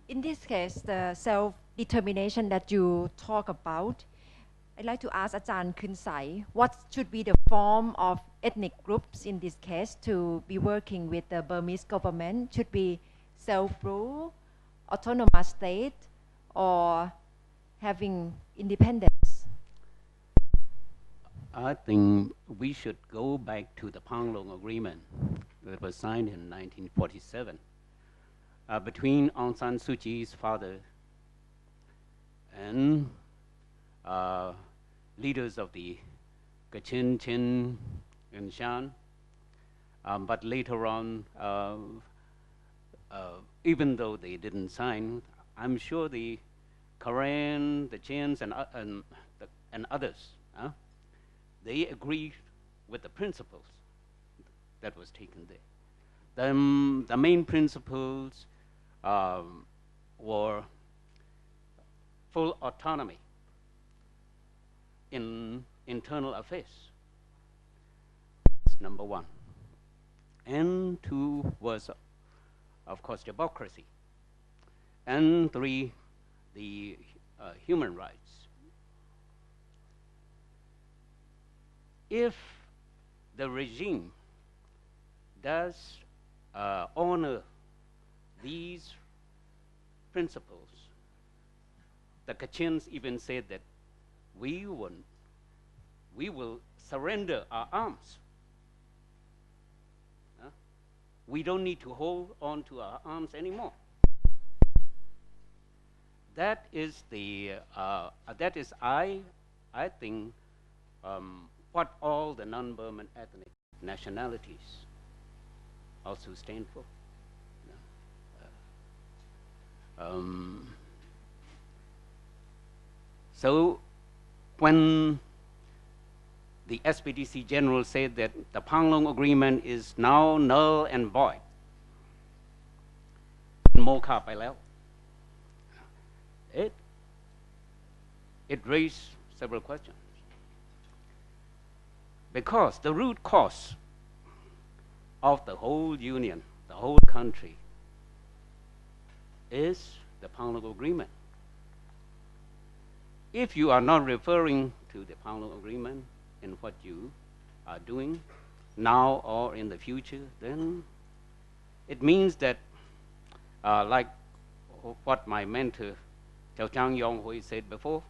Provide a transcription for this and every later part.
In this case, the self-determination that you talk about, I'd like to ask Ajahn Kunsai, what should be the form of ethnic groups in this case to be working with the Burmese government? Should be self-rule, autonomous state, or having independence? I think we should go back to the Panglong Agreement that was signed in 1947 between Aung San Suu Kyi's father and leaders of the Kachin, Chin, and Shan. But later on, even though they didn't sign, I'm sure the Karen, the Chins, and others, they agreed with the principles that was taken there. The main principles were full autonomy in internal affairs. That's number one. And two was, of course, democracy. And three, the human rights. If the regime does honor these principles, the Kachins even said that we will surrender our arms. We don't need to hold on to our arms anymore. That is I think what all the non-Burman ethnic nationalities also stand for. So when the SPDC general said that the Panglong Agreement is now null and void, โมฆะไปแล้ว it raised several questions. Because the root cause of the whole union, the whole country, is the Panglong Agreement. If you are not referring to the Panglong Agreement in what you are doing now or in the future, then it means that, like what my mentor, Chao Chang Yong Hui, said before,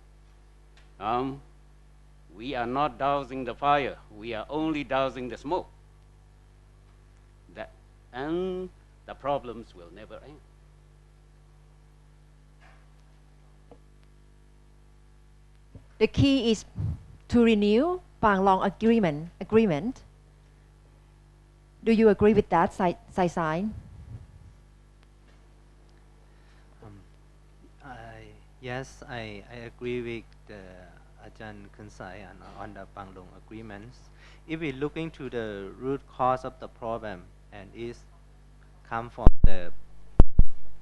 we are not dousing the fire, we are only dousing the smoke. And the problems will never end. The key is to renew Panglong agreement. Do you agree with that, Sai? Yes, I agree with Ajahn Kunsai on the Panglong agreements. If we look into the root cause of the problem, and it come from the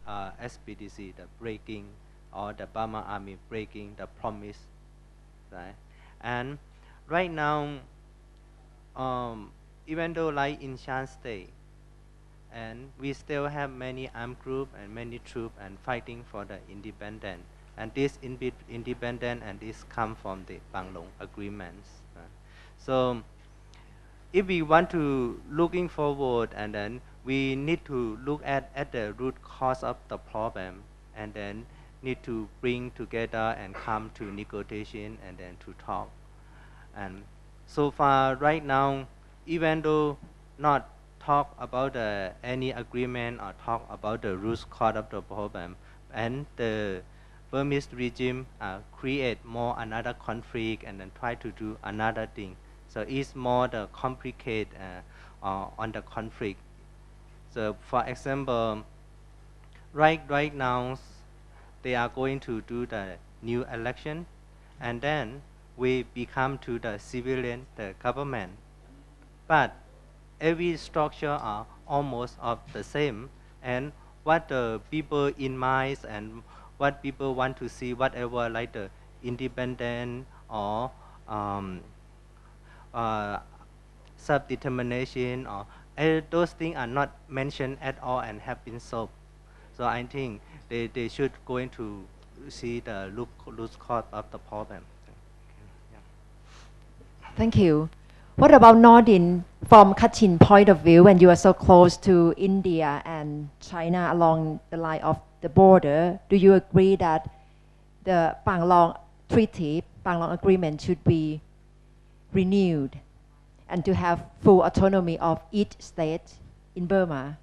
SPDC, the breaking, or the Burma army breaking the promise, right? And right now, even though like in Shan State, and we still have many armed groups and many troops and fighting for the independence. And this independent and this come from the Panglong agreements. So if we want to looking forward, and then we need to look at the root cause of the problem, and then need to bring together and come to negotiation and then to talk. And so far right now, even though not talk about any agreement or talk about the root cause of the problem, and the Burmese regime create more another conflict and then try to do another thing. So it's more the complicated on the conflict. So for example, right now, they are going to do the new election, and then we become to the civilian, the government. But every structure are almost of the same, and what the people in mind and what people want to see, whatever like the independent or self-determination, or those things are not mentioned at all and have been solved. So I think they should going to see the root cause of the problem. Thank you. What about Nordin, from Kachin point of view, when you are so close to India and China along the line of the border, do you agree that the Panglong Treaty, Panglong Agreement should be renewed and to have full autonomy of each state in Burma?